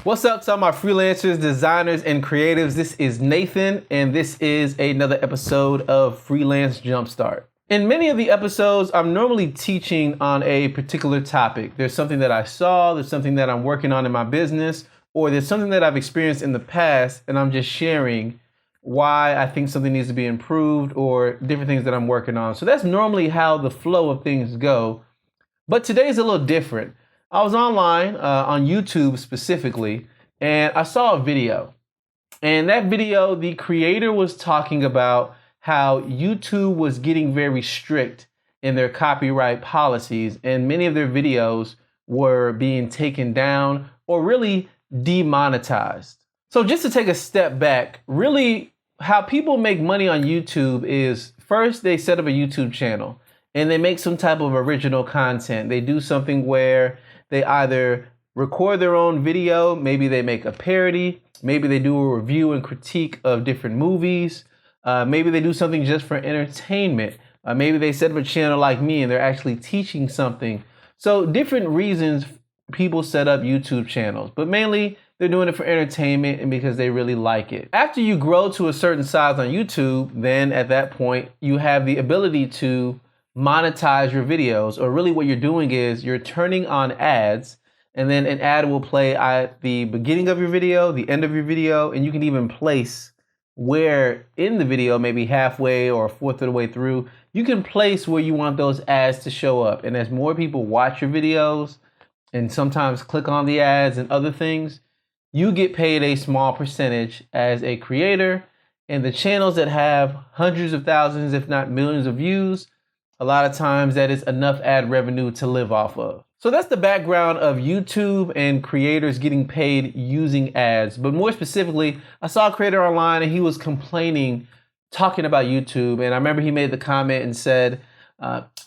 What's up to all my freelancers, designers, and creatives? This is Nathan, and this is another episode of Freelance Jumpstart. In many of the episodes, I'm normally teaching on a particular topic. There's something that I saw, there's something that I'm working on in my business, or there's something that I've experienced in the past, and I'm just sharing why I think something needs to be improved or different things that I'm working on. So that's normally how the flow of things go. But today is a little different. I was online on YouTube specifically, and I saw a video. And that video, the creator was talking about how YouTube was getting very strict in their copyright policies, and many of their videos were being taken down or really demonetized. So just to take a step back, really how people make money on YouTube is first they set up a YouTube channel and they make some type of original content. They do something where they either record their own video, maybe they make a parody, maybe they do a review and critique of different movies, maybe they do something just for entertainment, maybe they set up a channel like me and they're actually teaching something. So different reasons people set up YouTube channels, but mainly they're doing it for entertainment and because they really like it. After you grow to a certain size on YouTube, then at that point you have the ability to monetize your videos, or really what you're doing is you're turning on ads, and then an ad will play at the beginning of your video, the end of your video, and you can even place where in the video, maybe halfway or a fourth of the way through, you can place where you want those ads to show up. And as more people watch your videos and sometimes click on the ads and other things, you get paid a small percentage as a creator. And the channels that have hundreds of thousands, if not millions of views, a lot of times that is enough ad revenue to live off of. So that's the background of YouTube and creators getting paid using ads. But more specifically, I saw a creator online and he was complaining, talking about YouTube. And I remember he made the comment and said,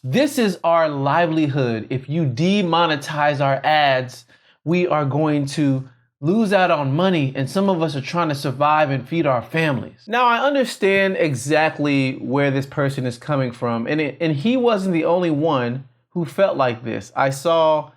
this is our livelihood. If you demonetize our ads, we are going to lose out on money, and some of us are trying to survive and feed our families. Now, I understand exactly where this person is coming from, and he wasn't the only one who felt like this. I saw,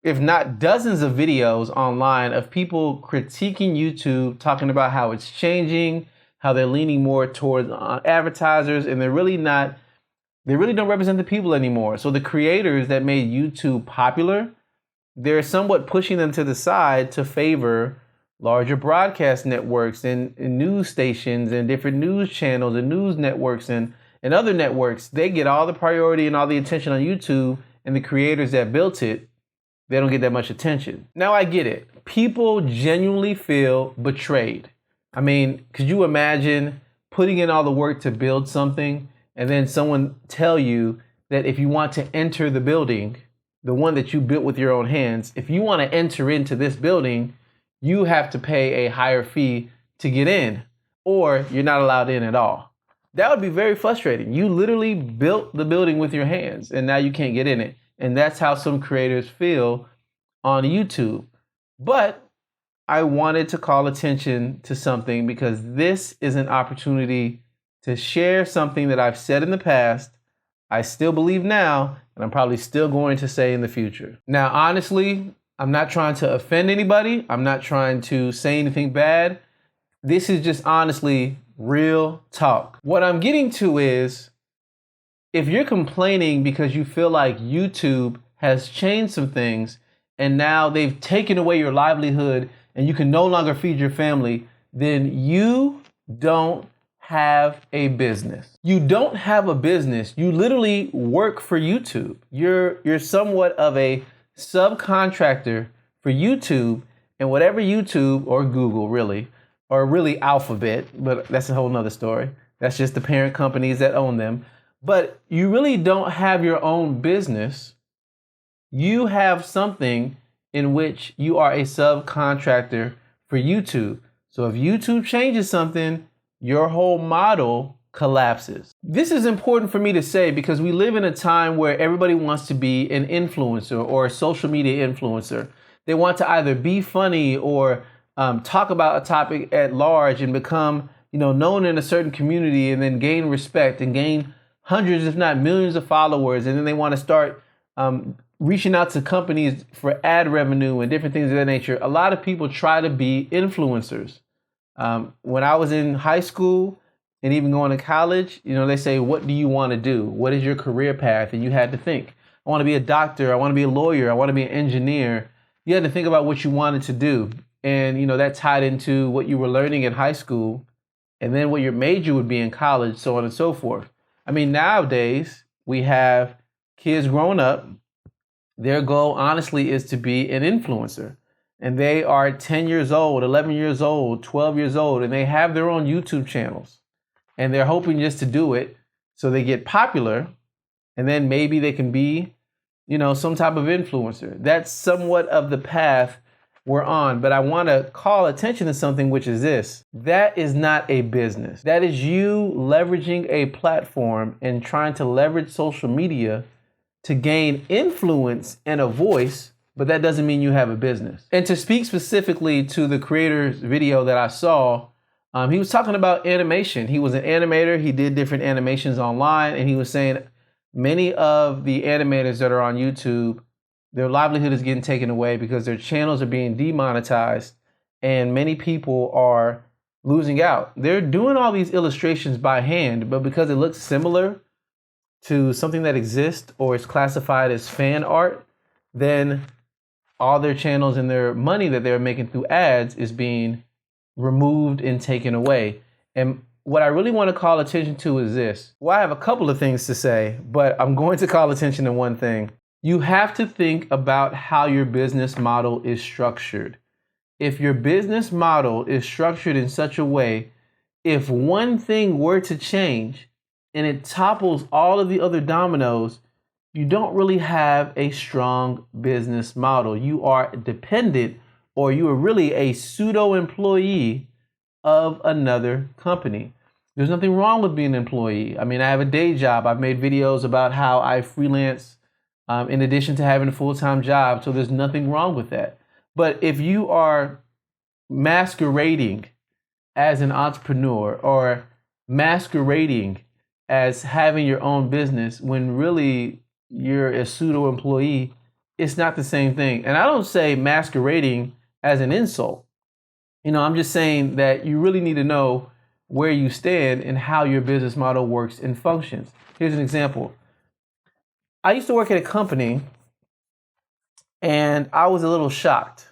if not dozens of videos online of people critiquing YouTube, talking about how it's changing, how they're leaning more towards advertisers, and they really don't represent the people anymore. So the creators that made YouTube popular, they're somewhat pushing them to the side to favor larger broadcast networks and news stations and different news channels and news networks and other networks. They get all the priority and all the attention on YouTube, and the creators that built it, they don't get that much attention. Now, I get it. People genuinely feel betrayed. I mean, could you imagine putting in all the work to build something and then someone tell you that if you want to enter the building, the one that you built with your own hands, if you want to enter into this building, you have to pay a higher fee to get in, or you're not allowed in at all? That would be very frustrating. You literally built the building with your hands and now you can't get in it. And that's how some creators feel on YouTube. But I wanted to call attention to something because this is an opportunity to share something that I've said in the past, I still believe now, and I'm probably still going to say in the future. Now, honestly, I'm not trying to offend anybody. I'm not trying to say anything bad. This is just honestly real talk. What I'm getting to is, if you're complaining because you feel like YouTube has changed some things and now they've taken away your livelihood and you can no longer feed your family, then you don't have a business. You don't have a business. You literally work for YouTube. You're somewhat of a subcontractor for YouTube, and whatever YouTube or Google really, or really Alphabet, but that's a whole nother story. That's just the parent companies that own them. But you really don't have your own business. You have something in which you are a subcontractor for YouTube. So if YouTube changes something, your whole model collapses. This is important for me to say because we live in a time where everybody wants to be an influencer or a social media influencer. They want to either be funny or talk about a topic at large and become, known in a certain community and then gain respect and gain hundreds, if not millions of followers. And then they want to start reaching out to companies for ad revenue and different things of that nature, a lot of people try to be influencers. When I was in high school and even going to college, they say, what do you want to do? What is your career path? And you had to think, I want to be a doctor. I want to be a lawyer. I want to be an engineer. You had to think about what you wanted to do. And, that tied into what you were learning in high school and then what your major would be in college, so on and so forth. I mean, nowadays we have kids growing up. Their goal, honestly, is to be an influencer. And they are 10 years old, 11 years old, 12 years old, and they have their own YouTube channels. And they're hoping just to do it so they get popular, and then maybe they can be, some type of influencer. That's somewhat of the path we're on. But I want to call attention to something, which is this. That is not a business. That is you leveraging a platform and trying to leverage social media to gain influence and a voice, but that doesn't mean you have a business. And to speak specifically to the creator's video that I saw, he was talking about animation. He was an animator. He did different animations online, and he was saying many of the animators that are on YouTube, their livelihood is getting taken away because their channels are being demonetized, and many people are losing out. They're doing all these illustrations by hand, but because it looks similar to something that exists or is classified as fan art, then all their channels and their money that they're making through ads is being removed and taken away. And what I really want to call attention to is this. Well, I have a couple of things to say, but I'm going to call attention to one thing. You have to think about how your business model is structured. If your business model is structured in such a way, if one thing were to change and it topples all of the other dominoes, you don't really have a strong business model. You are dependent, or you are really a pseudo employee of another company. There's nothing wrong with being an employee. I mean, I have a day job. I've made videos about how I freelance in addition to having a full-time job. So there's nothing wrong with that. But if you are masquerading as an entrepreneur or masquerading as having your own business when really you're a pseudo employee, it's not the same thing. And I don't say masquerading as an insult. I'm just saying that you really need to know where you stand and how your business model works and functions. Here's an example. I used to work at a company and I was a little shocked.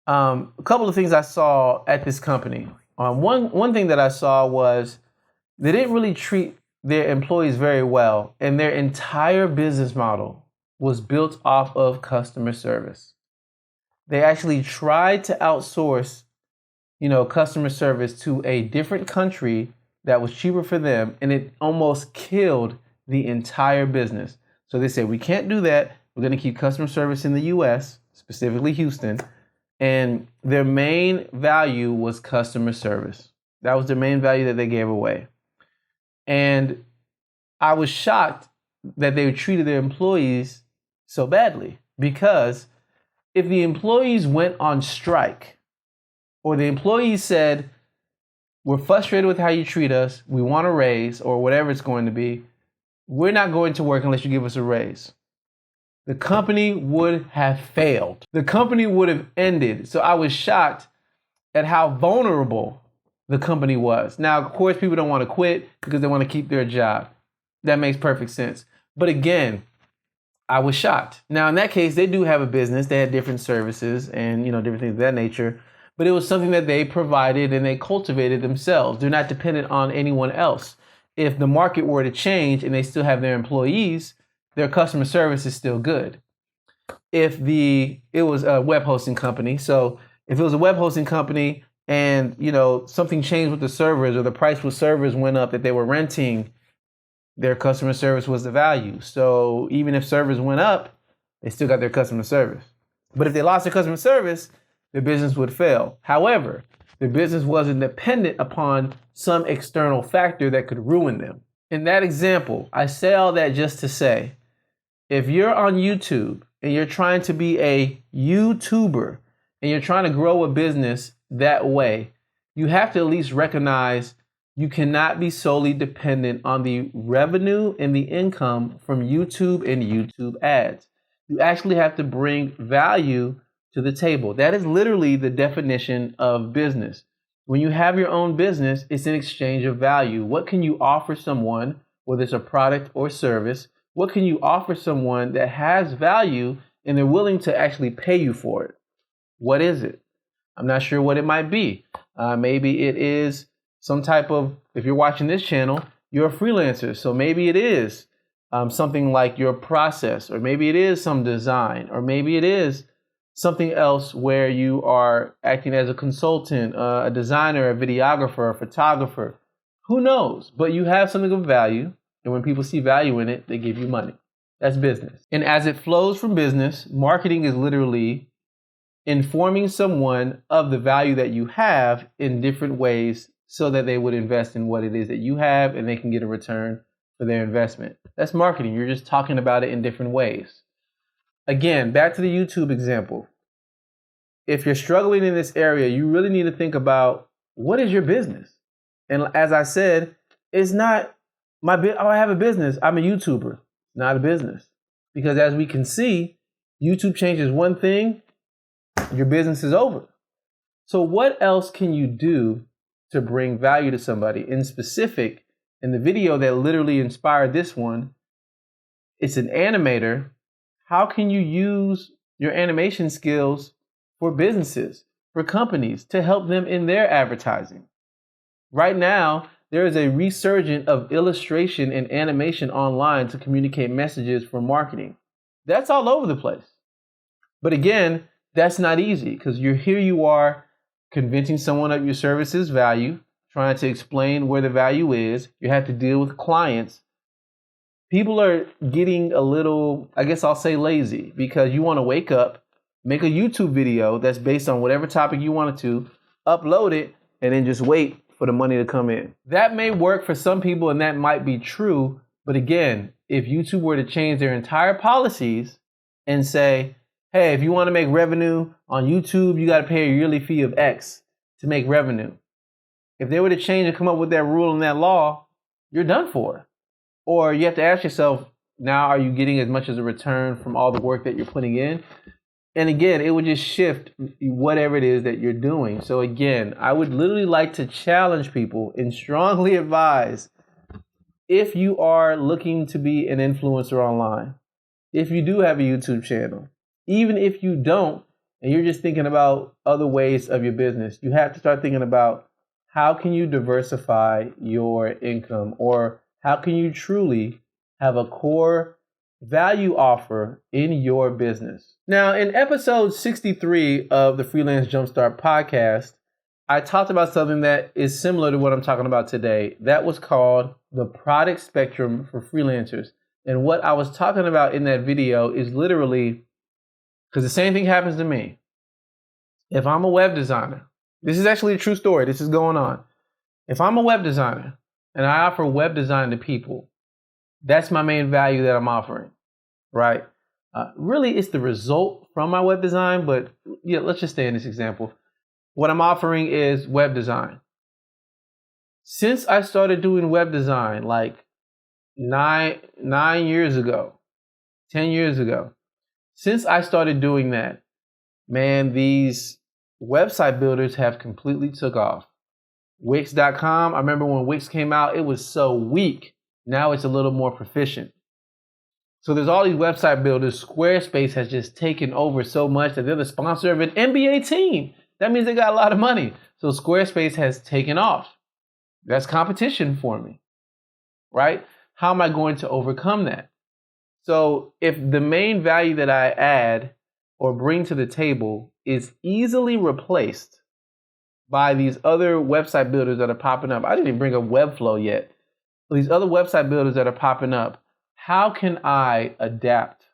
A couple of things I saw at this company. One thing that I saw was they didn't really treat their employees very well, and their entire business model was built off of customer service. They actually tried to outsource, customer service to a different country that was cheaper for them, and it almost killed the entire business. So they said, we can't do that. We're going to keep customer service in the US, specifically Houston, and their main value was customer service. That was their main value that they gave away. And I was shocked that they treated their employees so badly, because if the employees went on strike, or the employees said, we're frustrated with how you treat us, we want a raise, or whatever it's going to be, we're not going to work unless you give us a raise, the company would have failed. The company would have ended. So I was shocked at how vulnerable the company was. Now, of course, people don't want to quit because they want to keep their job. That makes perfect sense. But again, I was shocked. Now, in that case, they do have a business. They had different services and, different things of that nature. But it was something that they provided and they cultivated themselves. They're not dependent on anyone else. If the market were to change and they still have their employees, their customer service is still good. If it was a web hosting company, so if it was a web hosting company and, something changed with the servers, or the price with servers went up that they were renting, their customer service was the value. So even if servers went up, they still got their customer service. But if they lost their customer service, their business would fail. However, their business wasn't dependent upon some external factor that could ruin them. In that example, I say all that just to say, if you're on YouTube and you're trying to be a YouTuber and you're trying to grow a business that way, you have to at least recognize you cannot be solely dependent on the revenue and the income from YouTube and YouTube ads. You actually have to bring value to the table. That is literally the definition of business. When you have your own business, it's an exchange of value. What can you offer someone, whether it's a product or service? What can you offer someone that has value and they're willing to actually pay you for it? What is it? I'm not sure what it might be. Maybe it is some type of, if you're watching this channel, you're a freelancer. So maybe it is something like your process, or maybe it is some design, or maybe it is something else where you are acting as a consultant, a designer, a videographer, a photographer. Who knows? But you have something of value. And when people see value in it, they give you money. That's business. And as it flows from business, marketing is literally informing someone of the value that you have in different ways so that they would invest in what it is that you have and they can get a return for their investment. That's marketing. You're just talking about it in different ways. Again, back to the YouTube example. If you're struggling in this area, you really need to think about, what is your business? And as I said, it's not I have a business. I'm a YouTuber. Not a business. Because as we can see, YouTube changes one thing, your business is over. So what else can you do to bring value to somebody? In specific, in the video that literally inspired this one, it's an animator. How can you use your animation skills for businesses, for companies, to help them in their advertising? Right now, there is a resurgence of illustration and animation online to communicate messages for marketing. That's all over the place. But again, that's not easy, because here you are convincing someone of your service's value, trying to explain where the value is. You have to deal with clients. People are getting a little, I guess I'll say, lazy, because you want to wake up, make a YouTube video that's based on whatever topic you wanted to, upload it, and then just wait for the money to come in. That may work for some people and that might be true. But again, if YouTube were to change their entire policies and say, hey, if you want to make revenue on YouTube, you got to pay a yearly fee of X to make revenue. If they were to change and come up with that rule and that law, you're done for. Or you have to ask yourself, now are you getting as much as a return from all the work that you're putting in? And again, it would just shift whatever it is that you're doing. So again, I would literally like to challenge people and strongly advise, if you are looking to be an influencer online, if you do have a YouTube channel, even if you don't, and you're just thinking about other ways of your business, you have to start thinking about, how can you diversify your income, or how can you truly have a core value offer in your business? Now, in episode 63 of the Freelance Jumpstart Podcast, I talked about something that is similar to what I'm talking about today. That was called the product spectrum for freelancers. And what I was talking about in that video is literally, because the same thing happens to me. If I'm a web designer, this is actually a true story. This is going on. If I'm a web designer and I offer web design to people, that's my main value that I'm offering, right? Really, it's the result from my web design, but yeah, let's just stay in this example. What I'm offering is web design. Since I started doing web design like 9 years ago, 10 years ago, since I started doing that, man, these website builders have completely took off. Wix.com, I remember when Wix came out, it was so weak. Now it's a little more proficient. So there's all these website builders. Squarespace has just taken over so much that they're the sponsor of an NBA team. That means they got a lot of money. So Squarespace has taken off. That's competition for me, right? How am I going to overcome that? So if the main value that I add or bring to the table is easily replaced by these other website builders that are popping up. I didn't even bring up Webflow yet. These other website builders that are popping up, how can I adapt?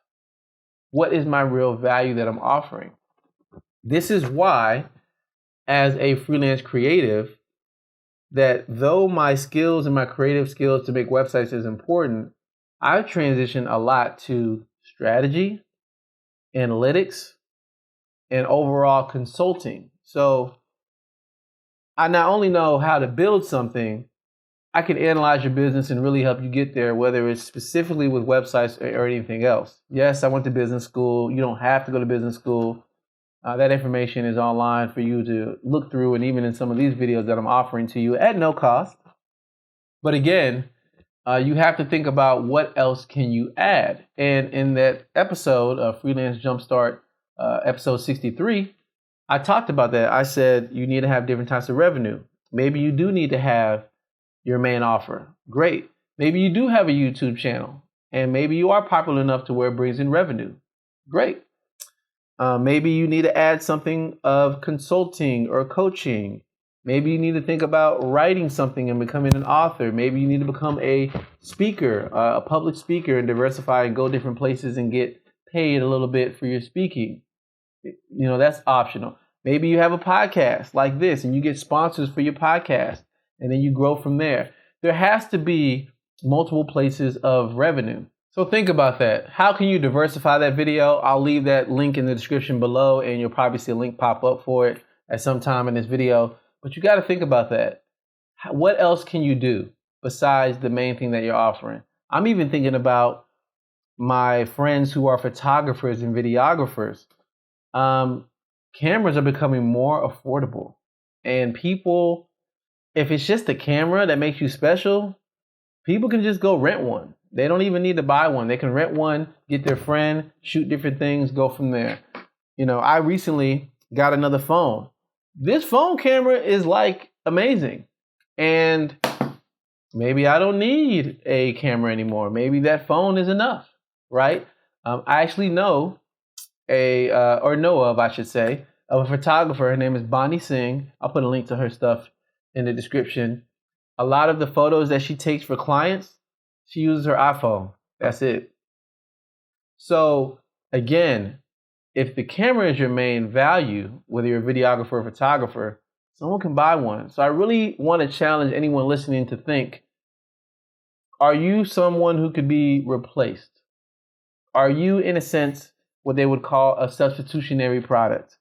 What is my real value that I'm offering? This is why, as a freelance creative, that though my skills and my creative skills to make websites is important, I've transitioned a lot to strategy, analytics, and overall consulting. So I not only know how to build something, I can analyze your business and really help you get there, whether it's specifically with websites or anything else. Yes, I went to business school. You don't have to go to business school. That information is online for you to look through, and even in some of these videos that I'm offering to you at no cost. But again, you have to think about what else can you add. And in that episode of Freelance Jumpstart, episode 63, I talked about that. I said you need to have different types of revenue. Maybe you do need to have your main offer. Great. Maybe you do have a YouTube channel, and maybe you are popular enough to where it brings in revenue. Great. Maybe you need to add something of consulting or coaching. Maybe you need to think about writing something and becoming an author. Maybe you need to become a speaker, a public speaker, and diversify and go different places and get paid a little bit for your speaking. That's optional. Maybe you have a podcast like this and you get sponsors for your podcast, and then you grow from there. There has to be multiple places of revenue. So think about that. How can you diversify that video? I'll leave that link in the description below, and you'll probably see a link pop up for it at some time in this video. But you got to think about that. What else can you do besides the main thing that you're offering? I'm even thinking about my friends who are photographers and videographers. Cameras are becoming more affordable, and people, if it's just a camera that makes you special, people can just go rent one. They don't even need to buy one. They can rent one, get their friend, shoot different things, go from there. I recently got another phone. This phone camera is like amazing. And maybe I don't need a camera anymore. Maybe that phone is enough, right? I actually know of a photographer. Her name is Bonnie Singh. I'll put a link to her stuff in the description. A lot of the photos that she takes for clients, she uses her iPhone. That's it. So again, if the camera is your main value, whether you're a videographer or photographer, someone can buy one. So I really want to challenge anyone listening to think, are you someone who could be replaced? Are you, in a sense, what they would call a substitutionary product?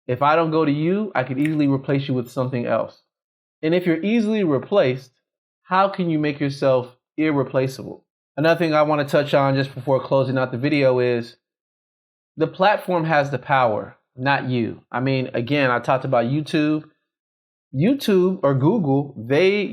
If I don't go to you, I could easily replace you with something else. And if you're easily replaced, how can you make yourself irreplaceable? Another thing I want to touch on just before closing out the video is the platform has the power, not you. I mean, again, I talked about YouTube. YouTube or Google, they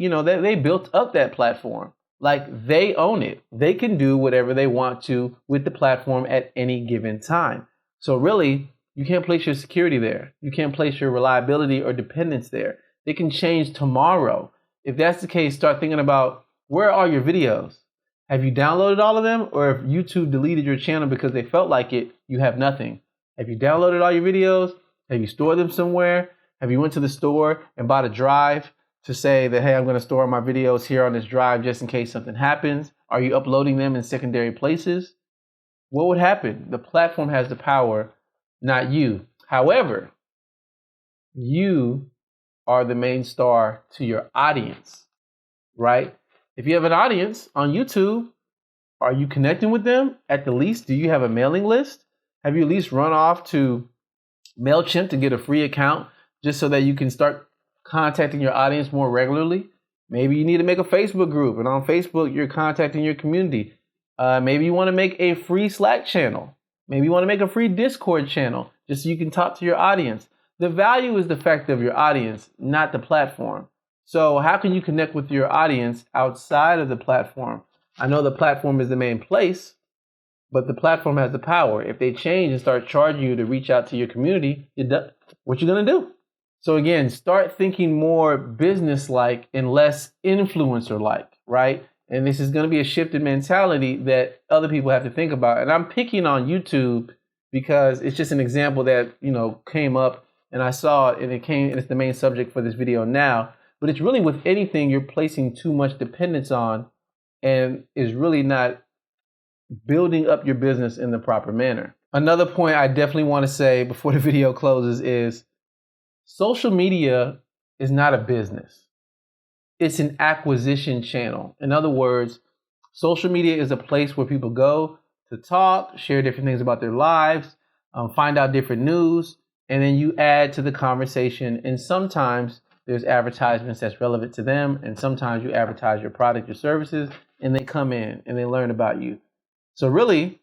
built up that platform. Like, they own it. They can do whatever they want to with the platform at any given time. So really, you can't place your security there. You can't place your reliability or dependence there. They can change tomorrow. If that's the case, start thinking about, where are your videos? Have you downloaded all of them? Or if YouTube deleted your channel because they felt like it, you have nothing. Have you downloaded all your videos? Have you stored them somewhere? Have you went to the store and bought a drive to say that, hey, I'm going to store my videos here on this drive just in case something happens? Are you uploading them in secondary places? What would happen? The platform has the power, not you. However, you are the main star to your audience, right? If you have an audience on YouTube, are you connecting with them? At the least, do you have a mailing list? Have you at least run off to MailChimp to get a free account just so that you can start contacting your audience more regularly? Maybe you need to make a Facebook group, and on Facebook, you're contacting your community. Maybe you want to make a free Slack channel. Maybe you want to make a free Discord channel just so you can talk to your audience. The value is the fact of your audience, not the platform. So how can you connect with your audience outside of the platform? I know the platform is the main place, but the platform has the power. If they change and start charging you to reach out to your community, what you going to do? So again, start thinking more business-like and less influencer-like, right? And this is going to be a shifted mentality that other people have to think about. And I'm picking on YouTube because it's just an example that, came up and I saw it, and it's the main subject for this video now. But it's really with anything you're placing too much dependence on and is really not building up your business in the proper manner. Another point I definitely want to say before the video closes is social media is not a business. It's an acquisition channel. In other words, social media is a place where people go to talk, share different things about their lives, find out different news, and then you add to the conversation. And sometimes there's advertisements that's relevant to them. And sometimes you advertise your product, your services, and they come in and they learn about you. So really,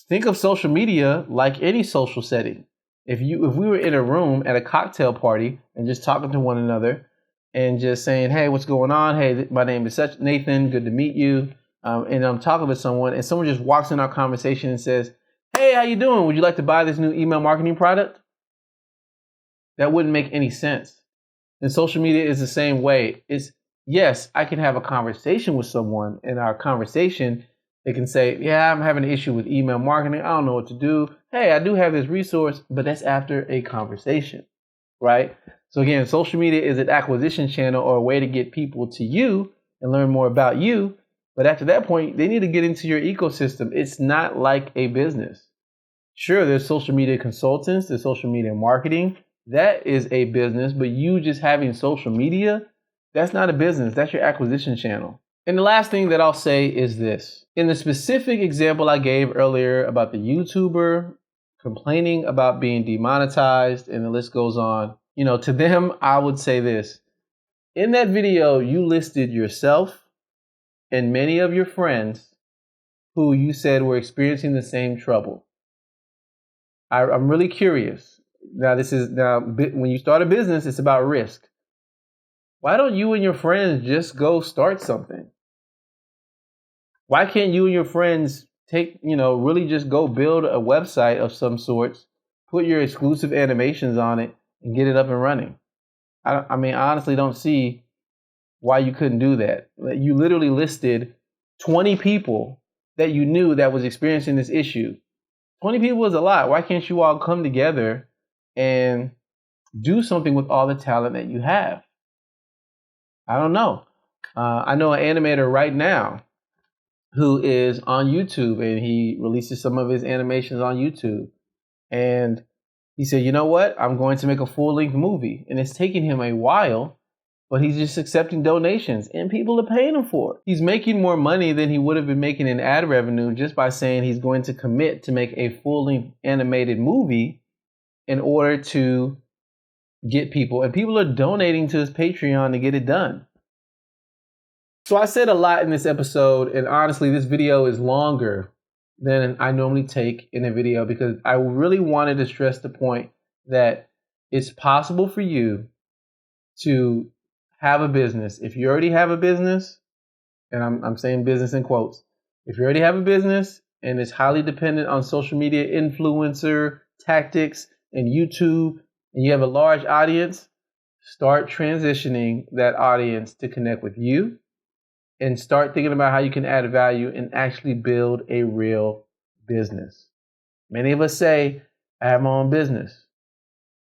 think of social media like any social setting. If we were in a room at a cocktail party and just talking to one another and just saying, hey, what's going on? Hey, my name is such Nathan. Good to meet you. And I'm talking with someone and someone just walks in our conversation and says, hey, how you doing? Would you like to buy this new email marketing product? That wouldn't make any sense. And social media is the same way. Yes, I can have a conversation with someone. In our conversation, they can say, yeah, I'm having an issue with email marketing. I don't know what to do. Hey, I do have this resource, but that's after a conversation, right? So again, social media is an acquisition channel or a way to get people to you and learn more about you. But after that point, they need to get into your ecosystem. It's not like a business. Sure, there's social media consultants, there's social media marketing. That is a business, but you just having social media, that's not a business. That's your acquisition channel. And the last thing that I'll say is this. In the specific example I gave earlier about the YouTuber complaining about being demonetized, and the list goes on, to them, I would say this. In that video, you listed yourself and many of your friends who you said were experiencing the same trouble. I'm really curious. Now, when you start a business, it's about risk. Why don't you and your friends just go start something? Why can't you and your friends really just go build a website of some sorts, put your exclusive animations on it, and get it up and running? I honestly don't see why you couldn't do that. You literally listed 20 people that you knew that was experiencing this issue. 20 people is a lot. Why can't you all come together and do something with all the talent that you have? I don't know. I know an animator right now who is on YouTube, and he releases some of his animations on YouTube. And he said, you know what? I'm going to make a full-length movie. And it's taking him a while, but he's just accepting donations, and people are paying him for it. He's making more money than he would have been making in ad revenue just by saying he's going to commit to make a full-length animated movie in order to get people. And people are donating to his Patreon to get it done. So I said a lot in this episode, and honestly, this video is longer than I normally take in a video because I really wanted to stress the point that it's possible for you to have a business. If you already have a business, and I'm saying business in quotes, if you already have a business and it's highly dependent on social media influencer tactics and YouTube, and you have a large audience, start transitioning that audience to connect with you and start thinking about how you can add value and actually build a real business. Many of us say, I have my own business,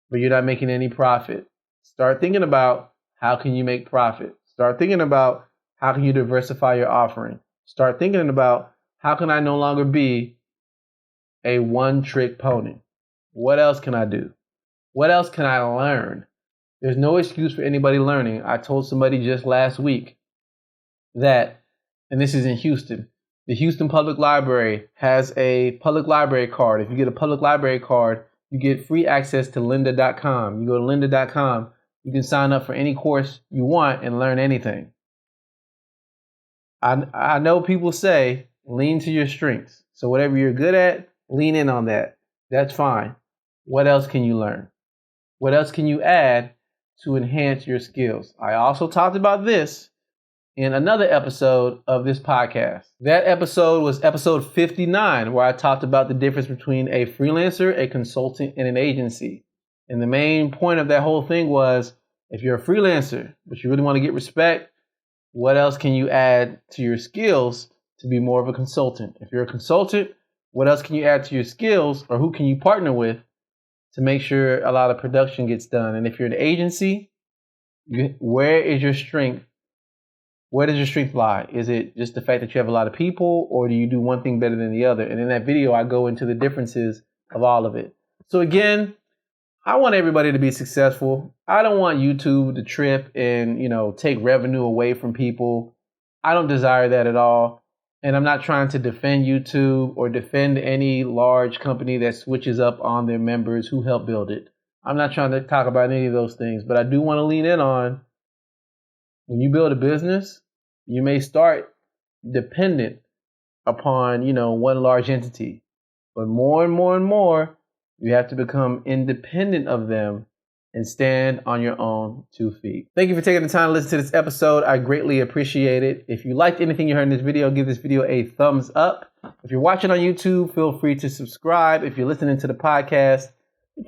but you're not making any profit. Start thinking about how can you make profit. Start thinking about how can you diversify your offering. Start thinking about how can I no longer be a one-trick pony. What else can I do? What else can I learn? There's no excuse for anybody learning. I told somebody just last week that, and this is in Houston, the Houston Public Library has a public library card. If you get a public library card, you get free access to lynda.com. You go to lynda.com, you can sign up for any course you want and learn anything. I know people say lean to your strengths. So whatever you're good at, lean in on that. That's fine. What else can you learn? What else can you add to enhance your skills? I also talked about this in another episode of this podcast. That episode was episode 59, where I talked about the difference between a freelancer, a consultant, and an agency. And the main point of that whole thing was, if you're a freelancer, but you really want to get respect, what else can you add to your skills to be more of a consultant? If you're a consultant, what else can you add to your skills, or who can you partner with to make sure a lot of production gets done? And if you're an agency, where is your strength? Where does your strength lie? Is it just the fact that you have a lot of people, or do you do one thing better than the other? And in that video, I go into the differences of all of it. So again, I want everybody to be successful. I don't want YouTube to trip and, take revenue away from people. I don't desire that at all. And I'm not trying to defend YouTube or defend any large company that switches up on their members who help build it. I'm not trying to talk about any of those things, but I do want to lean in on when you build a business, you may start dependent upon, one large entity. But more and more and more, you have to become independent of them and stand on your own 2 feet. Thank you for taking the time to listen to this episode. I greatly appreciate it. If you liked anything you heard in this video, give this video a thumbs up. If you're watching on YouTube, feel free to subscribe. If you're listening to the podcast,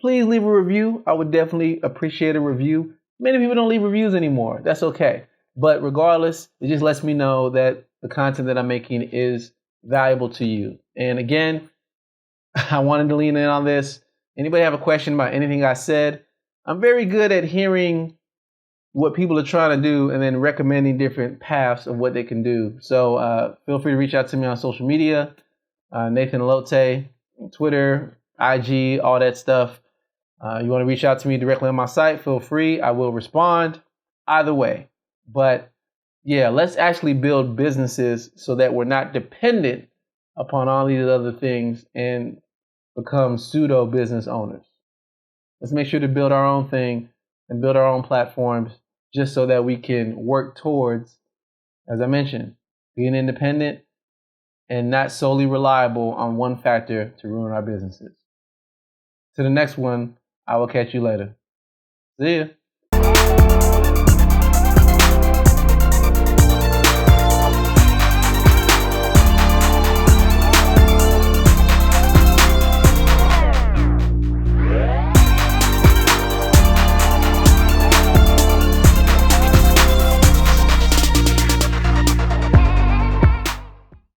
please leave a review. I would definitely appreciate a review. Many people don't leave reviews anymore. That's okay. But regardless, it just lets me know that the content that I'm making is valuable to you. And again, I wanted to lean in on this. Anybody have a question about anything I said? I'm very good at hearing what people are trying to do and then recommending different paths of what they can do. So feel free to reach out to me on social media, Nathan Allotey, Twitter, IG, all that stuff. You want to reach out to me directly on my site, feel free. I will respond either way. But yeah, let's actually build businesses so that we're not dependent upon all these other things and become pseudo business owners. Let's make sure to build our own thing and build our own platforms just so that we can work towards, as I mentioned, being independent and not solely reliable on one factor to ruin our businesses. To the next one, I will catch you later. See ya.